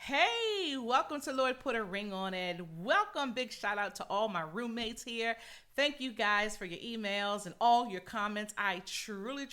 Hey, welcome to Lord Put a Ring on It. Welcome. Big shout out to all my roommates here. Thank you guys for your emails and all your comments. I truly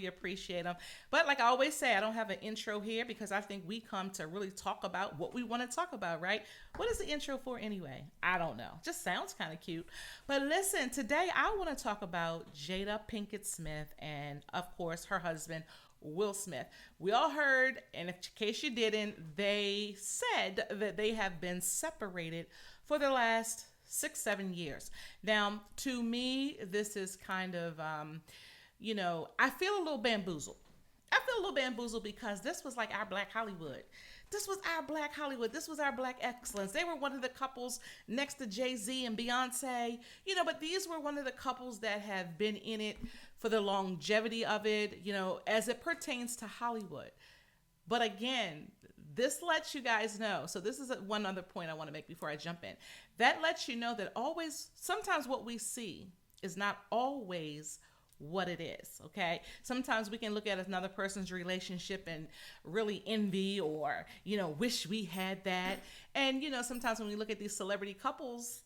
appreciate them. But like I always say, I don't have an intro here because I think we come to really talk about what we want to talk about, right? What is the intro for anyway? I don't know. Just sounds kind of cute. But listen, today I want to talk about Jada Pinkett Smith and, of course, her husband, Will Smith. We all heard, and in case you didn't, they said that they have been separated for the last 6, 7 years. Now, to me, this is kind of, I feel a little bamboozled. I feel a little bamboozled because this was like our Black Hollywood. This was our Black Hollywood. This was our Black excellence. They were one of the couples next to Jay-Z and Beyonce, but these were one of the couples that have been in it for the longevity of it, as it pertains to Hollywood. But again, this lets you guys know. So this is one other point I want to make before I jump in. That lets you know that sometimes what we see is not always what it is. Okay. Sometimes we can look at another person's relationship and really envy or, wish we had that. And, sometimes when we look at these celebrity couples,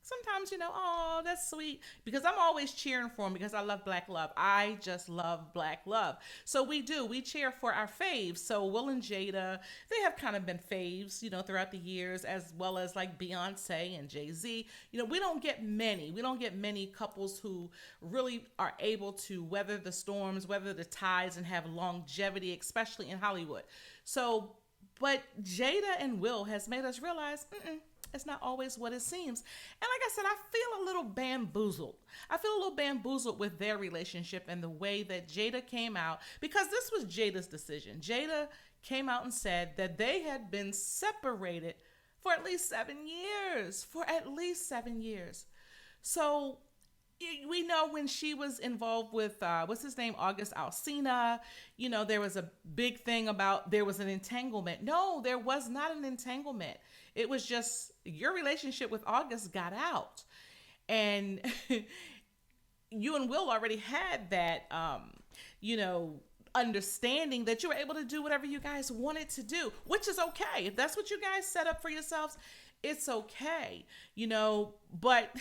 sometimes, oh, that's sweet. Because I'm always cheering for them because I love Black love. I just love Black love. So we cheer for our faves. So Will and Jada, they have kind of been faves, throughout the years, as well as like Beyonce and Jay-Z. We don't get many couples who really are able to weather the storms, weather the tides, and have longevity, especially in Hollywood. So, but Jada and Will has made us realize, it's not always what it seems. And like I said, I feel a little bamboozled. I feel a little bamboozled with their relationship and the way that Jada came out, because this was Jada's decision. Jada came out and said that they had been separated for at least 7 years. So we know when she was involved with, what's his name, August Alsina, there was a big thing about there was an entanglement. No, there was not an entanglement. It was just your relationship with August got out. And you and Will already had that, understanding that you were able to do whatever you guys wanted to do, which is okay. If that's what you guys set up for yourselves, it's okay, but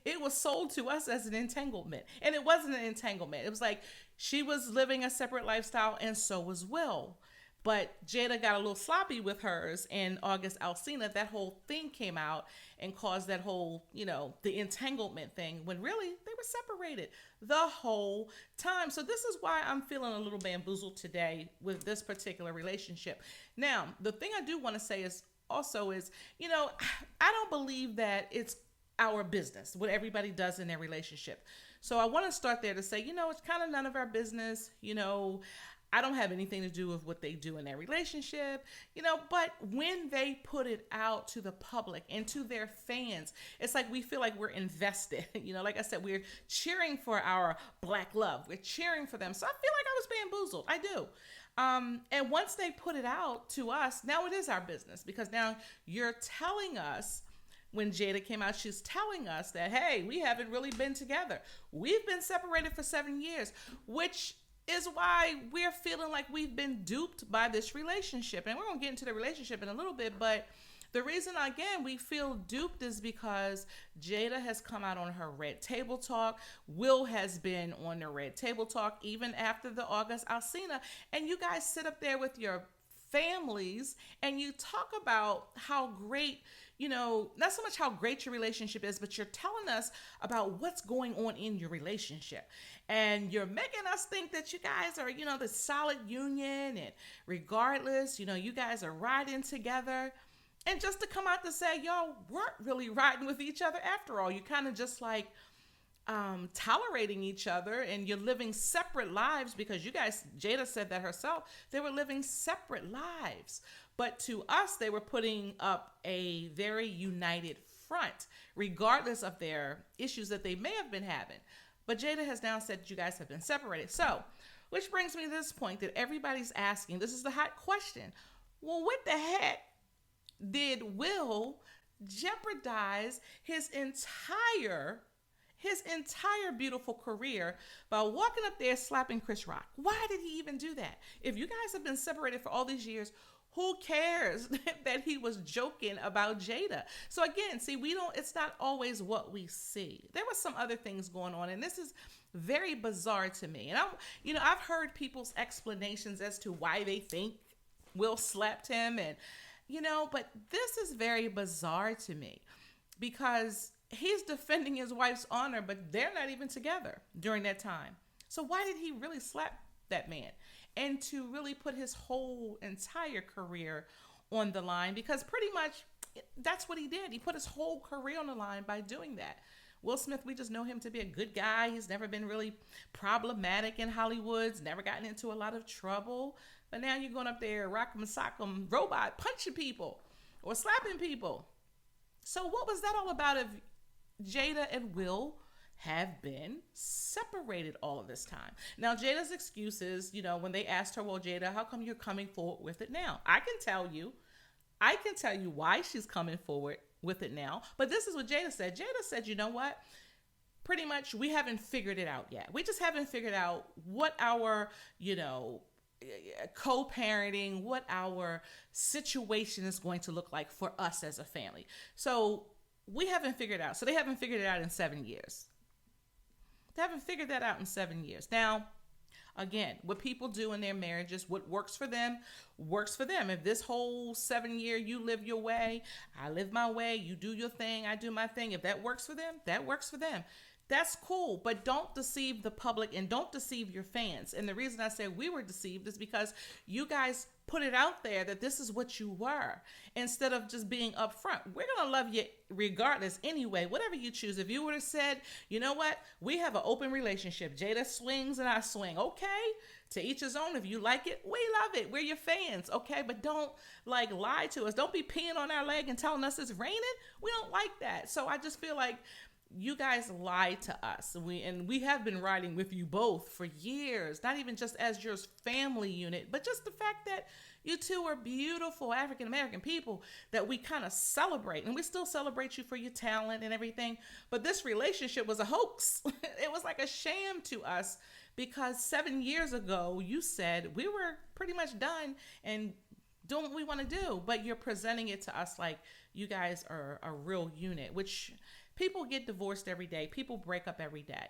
it was sold to us as an entanglement. And it wasn't an entanglement. It was like she was living a separate lifestyle and so was Will. But Jada got a little sloppy with hers, and August Alsina, that whole thing came out and caused that whole, the entanglement thing, when really they were separated the whole time. So this is why I'm feeling a little bamboozled today with this particular relationship. Now, the thing I do want to say is, I don't believe that it's our business what everybody does in their relationship. So I want to start there to say, it's kind of none of our business. I don't have anything to do with what they do in their relationship, but when they put it out to the public and to their fans, it's like we feel like we're invested. Like I said, we're cheering for our Black love. We're cheering for them. So I feel like I was bamboozled. I do. And once they put it out to us, now it is our business, because now you're telling us, when Jada came out, she's telling us that, hey, we haven't really been together. We've been separated for 7 years, which is why we're feeling like we've been duped by this relationship. And we're going to get into the relationship in a little bit, but the reason, again, we feel duped is because Jada has come out on her Red Table Talk. Will has been on the Red Table Talk even after the August Alsina. And you guys sit up there with your families and you talk about how great, not so much how great your relationship is, but you're telling us about what's going on in your relationship. And you're making us think that you guys are, the solid union, and regardless, you guys are riding together. And just to come out to say, y'all weren't really riding with each other after all. You kind of just like tolerating each other, and you're living separate lives, because you guys, Jada said that herself, they were living separate lives. But to us, they were putting up a very united front, regardless of their issues that they may have been having. But Jada has now said you guys have been separated. So, which brings me to this point that everybody's asking. This is the hot question. Well, what the heck did Will jeopardize his entire beautiful career by walking up there slapping Chris Rock? Why did he even do that? If you guys have been separated for all these years, Who cares that he was joking about Jada? So again, see, it's not always what we see. There were some other things going on, and this is very bizarre to me. And I've heard people's explanations as to why they think Will slapped him, and but this is very bizarre to me because he's defending his wife's honor, but they're not even together during that time. So why did he really slap that man? And to really put his whole entire career on the line, because pretty much that's what he did. He put his whole career on the line by doing that. Will Smith, we just know him to be a good guy. He's never been really problematic in Hollywood. He's never gotten into a lot of trouble. But now you're going up there, rock'em sock'em robot, punching people or slapping people. So what was that all about if Jada and Will have been separated all of this time? Now, Jada's excuses, when they asked her, well, Jada, how come you're coming forward with it now? I can tell you why she's coming forward with it now. But this is what Jada said. Jada said, you know what? Pretty much we haven't figured it out yet. We just haven't figured out what our, co-parenting, what our situation is going to look like for us as a family. So we haven't figured it out. So they haven't figured it out in 7 years. They haven't figured that out in 7 years. Now, again, what people do in their marriages, what works for them, works for them. If this whole 7 year, you live your way, I live my way, you do your thing, I do my thing. If that works for them, that works for them. That's cool, but don't deceive the public and don't deceive your fans. And the reason I say we were deceived is because you guys put it out there that this is what you were instead of just being upfront. We're going to love you regardless anyway, whatever you choose. If you would have said, you know what, we have an open relationship. Jada swings and I swing. Okay, to each his own. If you like it, we love it. We're your fans. Okay, but don't lie to us. Don't be peeing on our leg and telling us it's raining. We don't like that. So I just feel like you guys lied to us. We have been riding with you both for years, not even just as your family unit, but just the fact that you two are beautiful African-American people that we kind of celebrate, and we still celebrate you for your talent and everything. But this relationship was a hoax. It was like a sham to us because 7 years ago you said we were pretty much done and doing what we want to do, but you're presenting it to us like you guys are a real unit, which people get divorced every day. People break up every day,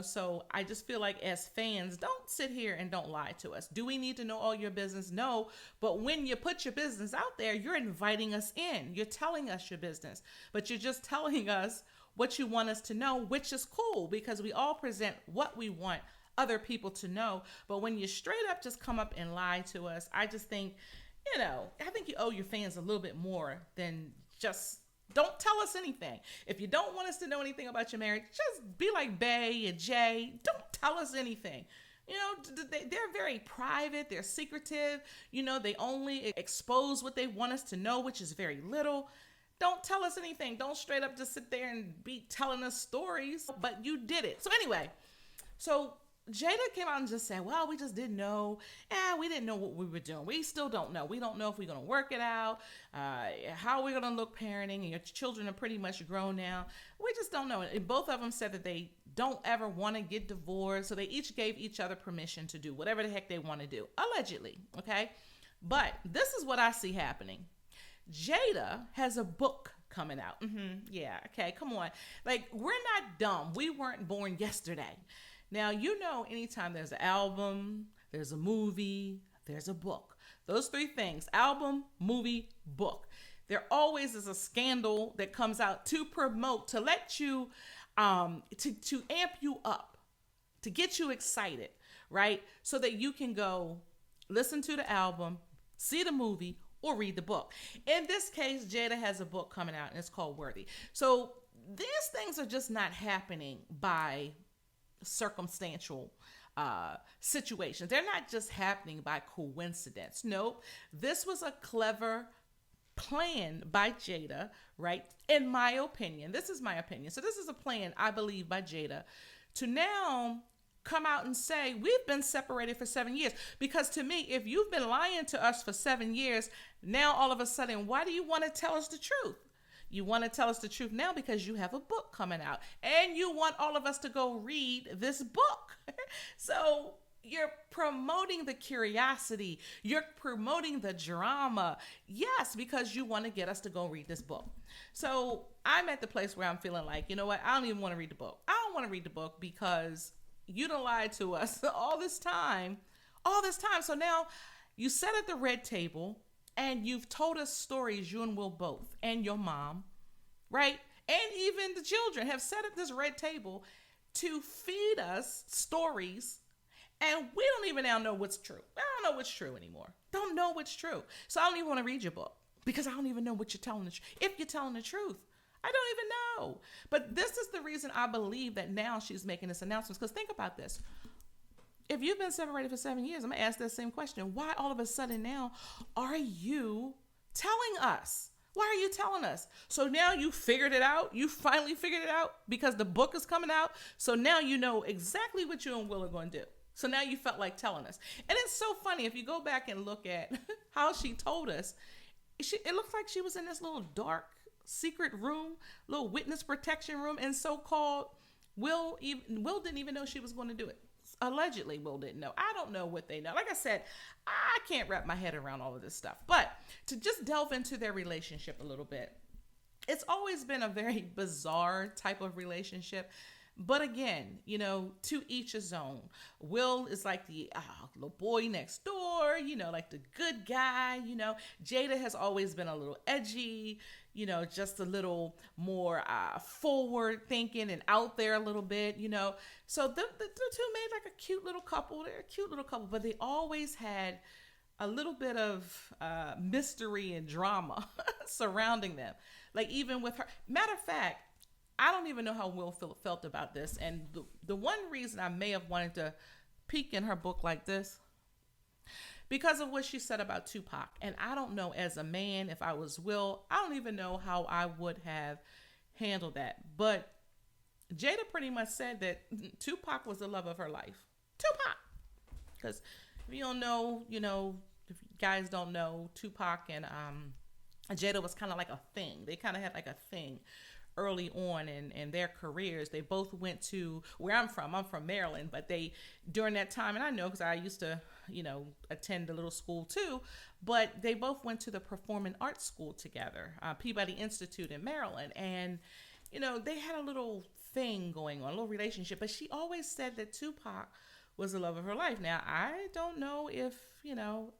so I just feel like as fans, don't sit here and don't lie to us. Do we need to know all your business? No, but when you put your business out there, you're inviting us in. You're telling us your business, but you're just telling us what you want us to know, which is cool because we all present what we want other people to know. But when you straight up just come up and lie to us, I just think, I think you owe your fans a little bit more than just don't tell us anything. If you don't want us to know anything about your marriage, just be like Bay and Jay. Don't tell us anything. They're very private. They're secretive. They only expose what they want us to know, which is very little. Don't tell us anything. Don't straight up just sit there and be telling us stories, but you did it. So anyway, Jada came out and just said, well, we just didn't know. We didn't know what we were doing. We still don't know. We don't know if we're going to work it out, how we're going to look parenting, and your children are pretty much grown now. We just don't know. And both of them said that they don't ever want to get divorced. So they each gave each other permission to do whatever the heck they want to do, allegedly. Okay. But this is what I see happening. Jada has a book coming out. Yeah. Okay. Come on. We're not dumb. We weren't born yesterday. Now, anytime there's an album, there's a movie, there's a book. Those three things, album, movie, book. There always is a scandal that comes out to promote, to let you, to amp you up, to get you excited, right? So that you can go listen to the album, see the movie, or read the book. In this case, Jada has a book coming out, and it's called Worthy. So these things are just not happening by circumstantial situations. They're not just happening by coincidence. Nope. This was a clever plan by Jada, right? In my opinion. This is my opinion. So this is a plan, I believe, by Jada to now come out and say, we've been separated for 7 years. Because to me, if you've been lying to us for 7 years, now all of a sudden, why do you want to tell us the truth? You want to tell us the truth now because you have a book coming out and you want all of us to go read this book. So you're promoting the curiosity. You're promoting the drama. Yes, because you want to get us to go read this book. So I'm at the place where I'm feeling like, you know what? I don't even want to read the book. I don't want to read the book because you done lied to us all this time. All this time. So now you sat at the red table and you've told us stories, you and Will both, and your mom, right? And even the children have sat at this red table to feed us stories, and we don't even now know what's true. I don't know what's true anymore. Don't know what's true. So I don't even want to read your book because I don't even know what you're telling the truth. If you're telling the truth, I don't even know. But this is the reason I believe that now she's making this announcement. Because think about this. If you've been separated for 7 years, I'm going to ask that same question. Why all of a sudden now are you telling us? Why are you telling us? So now you figured it out. You finally figured it out because the book is coming out. So now you know exactly what you and Will are going to do. So now you felt like telling us. And it's so funny. If you go back and look at how she told us, it looks like she was in this little dark secret room, little witness protection room. And so-called Will didn't even know she was going to do it. Allegedly, Will didn't know. I don't know what they know. Like I said, I can't wrap my head around all of this stuff. But to just delve into their relationship a little bit, it's always been a very bizarre type of relationship. But again, to each his own. Will is like the little boy next door, like the good guy. Jada has always been a little edgy, just a little more forward thinking and out there a little bit, So the two made like a cute little couple. They're a cute little couple, but they always had a little bit of mystery and drama surrounding them. Like even with her. Matter of fact, I don't even know how Will felt about this. And the one reason I may have wanted to peek in her book like this, because of what she said about Tupac. And I don't know, as a man, if I was Will, I don't even know how I would have handled that. But Jada pretty much said that Tupac was the love of her life. Tupac. Because if you don't know, if you guys don't know, Tupac and Jada was kind of like a thing. They kind of had like a thing early on in their careers. They both went to where I'm from Maryland, but they, during that time, and I know because I used to, attend a little school too, but they both went to the Performing Arts School together, Peabody Institute in Maryland. And, they had a little thing going on, a little relationship, but she always said that Tupac was the love of her life. Now, I don't know if, even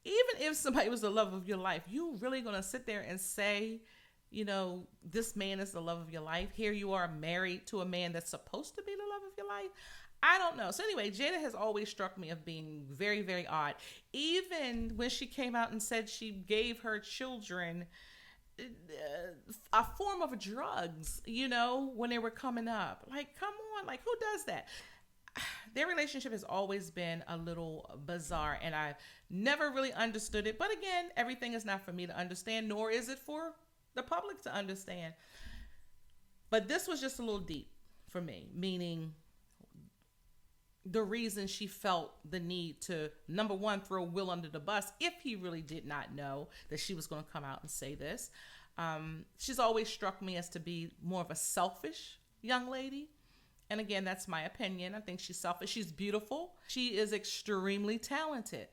if somebody was the love of your life, you really going to sit there and say, this man is the love of your life. Here you are married to a man that's supposed to be the love of your life. I don't know. So anyway, Jada has always struck me of being very, very odd. Even when she came out and said she gave her children a form of drugs, when they were coming up. Like, come on, like who does that? Their relationship has always been a little bizarre, and I've never really understood it. But again, everything is not for me to understand, nor is it for the public to understand. But this was just a little deep for me, meaning the reason she felt the need to, number one, throw Will under the bus if he really did not know that she was going to come out and say this. She's always struck me as to be more of a selfish young lady. And again, that's my opinion. I think she's selfish. She's beautiful. She is extremely talented.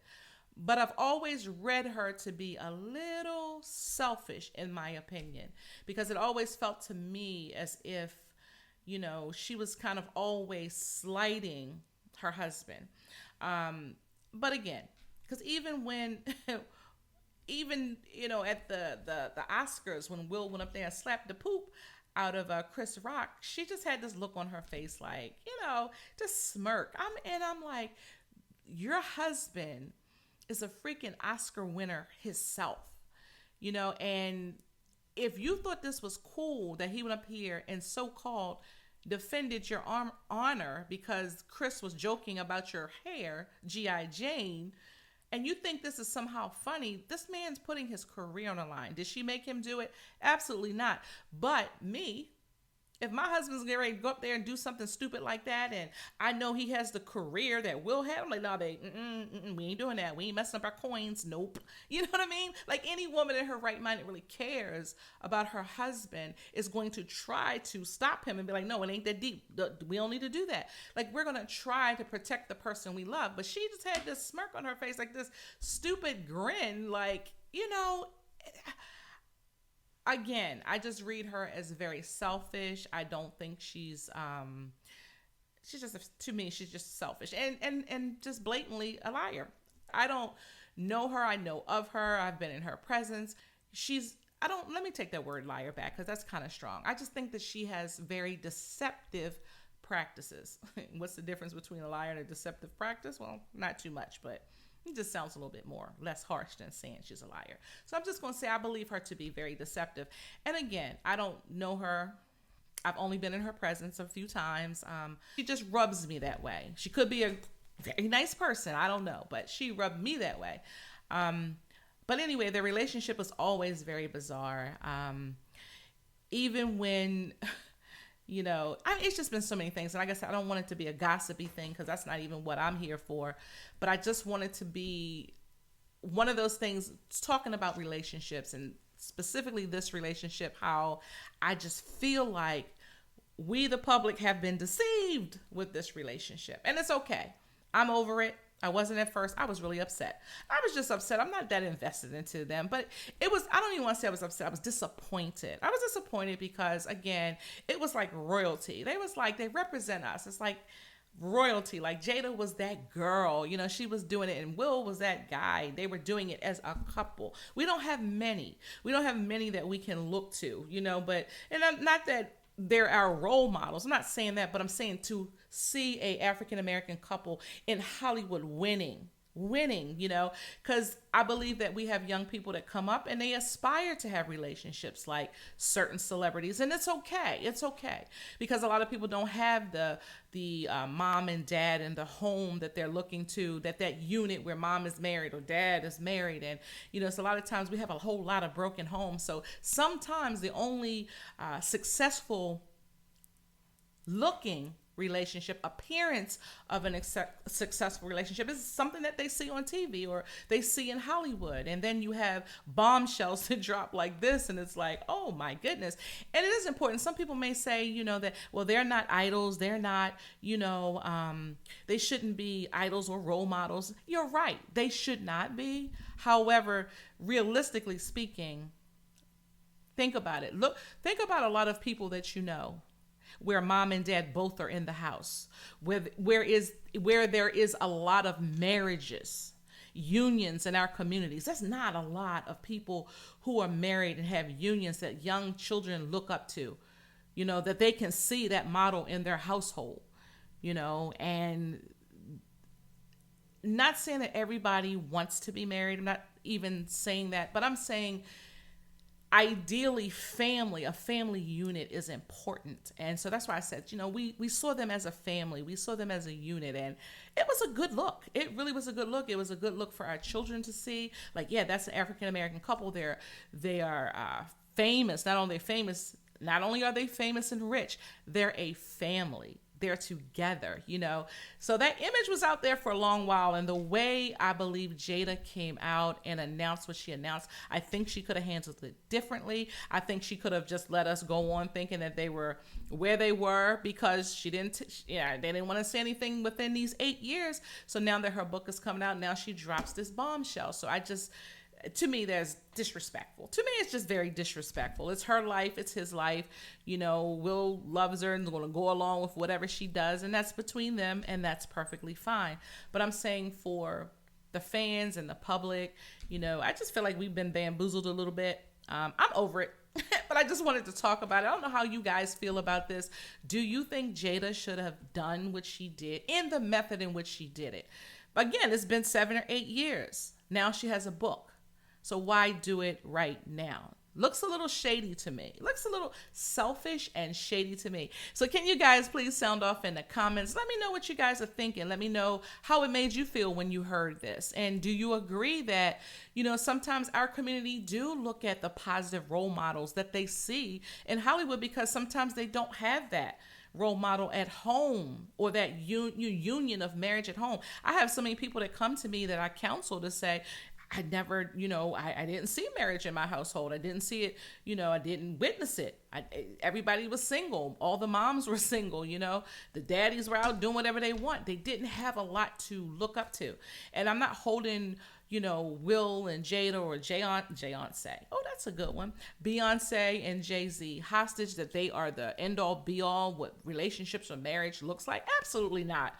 But I've always read her to be a little selfish, in my opinion, because it always felt to me as if, she was kind of always slighting her husband. But again, because even when, at the Oscars, when Will went up there and slapped the poop out of Chris Rock, she just had this look on her face, like, just smirk. I'm like, your husband is a freaking Oscar winner himself, and if you thought this was cool that he went up here and so-called defended your honor because Chris was joking about your hair, G.I. Jane, and you think this is somehow funny, this man's putting his career on the line. Did she make him do it? Absolutely not. But me, If my husband's getting ready to go up there and do something stupid like that, and I know he has the career that we'll have, I'm like, no, babe, we ain't doing that. We ain't messing up our coins. Nope. You know what I mean? Like any woman in her right mind that really cares about her husband is going to try to stop him and be like, no, it ain't that deep. We don't need to do that. Like we're going to try to protect the person we love. But she just had this smirk on her face, like this stupid grin, like, again, I just read her as very selfish. I don't think she's just, to me, she's just selfish and just blatantly a liar. I don't know her. I know of her. I've been in her presence. Let me take that word liar back because that's kind of strong. I just think that she has very deceptive practices. What's the difference between a liar and a deceptive practice? Well, not too much, but it just sounds a little bit less harsh than saying she's a liar. So I'm just going to say I believe her to be very deceptive. And again, I don't know her. I've only been in her presence a few times. She just rubs me that way. She could be a very nice person. I don't know, but she rubbed me that way. But anyway, their relationship was always very bizarre. Even when... it's just been so many things. And like I said, I don't want it to be a gossipy thing because that's not even what I'm here for. But I just want it to be one of those things talking about relationships and specifically this relationship, how I just feel like we, the public, have been deceived with this relationship. And it's okay. I'm over it. I wasn't at first. I was really upset. I was just upset. I'm not that invested into them, but I don't even want to say I was upset. I was disappointed. I was disappointed because, again, it was like royalty. They represent us. It's like royalty. Like Jada was that girl, she was doing it, and Will was that guy. They were doing it as a couple. We don't have many that we can look to, and not that they're our role models. I'm not saying that, but I'm saying to see a African-American couple in Hollywood winning, because I believe that we have young people that come up and they aspire to have relationships like certain celebrities. And it's okay. It's okay. Because a lot of people don't have the mom and dad and the home that they're looking to, that unit where mom is married or dad is married. And, so a lot of times we have a whole lot of broken homes. So sometimes the only successful looking relationship, appearance of an successful relationship is something that they see on TV or they see in Hollywood. And then you have bombshells to drop like this, and it's like, oh my goodness. And it is important. Some people may say, that, well, they're not idols. They're not, they shouldn't be idols or role models. You're right. They should not be. However, realistically speaking, think about it. Think about a lot of people that where mom and dad both are in the house, where there is a lot of marriages, unions in our communities. There's not a lot of people who are married and have unions that young children look up to, that they can see that model in their household, and not saying that everybody wants to be married. I'm not even saying that, but I'm saying ideally a family unit is important. And so that's why I said, we saw them as a family. We saw them as a unit, and it was a good look. It really was a good look. It was a good look for our children to see. Like, yeah, that's an African-American couple. They are famous. Not only are they famous and rich, they're a family. They're together, So that image was out there for a long while. And the way I believe Jada came out and announced what she announced, I think she could have handled it differently. I think she could have just let us go on thinking that they were where they were because they didn't want to say anything within these 8 years. So now that her book is coming out, now she drops this bombshell. So to me, there's disrespectful. To me, it's just very disrespectful. It's her life. It's his life. Will loves her and is going to go along with whatever she does. And that's between them. And that's perfectly fine. But I'm saying for the fans and the public, I just feel like we've been bamboozled a little bit. I'm over it. But I just wanted to talk about it. I don't know how you guys feel about this. Do you think Jada should have done what she did in the method in which she did it? Again, it's been 7 or 8 years. Now she has a book. So why do it right now? looks a little shady to me. Looks a little selfish and shady to me. So can you guys please sound off in the comments? Let me know what you guys are thinking. Let me know how it made you feel when you heard this. And do you agree that, sometimes our community do look at the positive role models that they see in Hollywood, because sometimes they don't have that role model at home, or that union of marriage at home. I have so many people that come to me that I counsel to say, I never, I didn't see marriage in my household. I didn't see it, I didn't witness it. Everybody was single. All the moms were single, the daddies were out doing whatever they want. They didn't have a lot to look up to. And I'm not holding, Will and Jada or Beyonce. Oh, that's a good one. Beyonce and Jay-Z hostage, that they are the end all be all what relationships or marriage looks like. Absolutely not.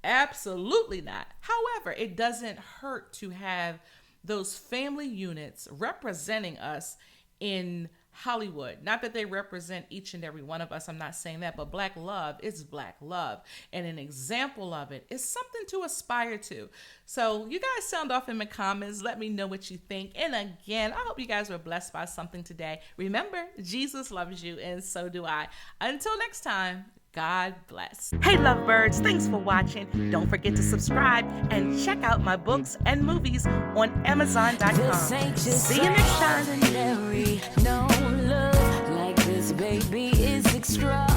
Absolutely not. However, it doesn't hurt to have those family units representing us in Hollywood. Not that they represent each and every one of us. I'm not saying that, but Black love is Black love. And an example of it is something to aspire to. So you guys sound off in the comments. Let me know what you think. And again, I hope you guys were blessed by something today. Remember, Jesus loves you, and so do I. Until next time, God bless. Hey, lovebirds, thanks for watching. Don't forget to subscribe and check out my books and movies on Amazon.com. See you next time. No love like this, baby, is extraordinary.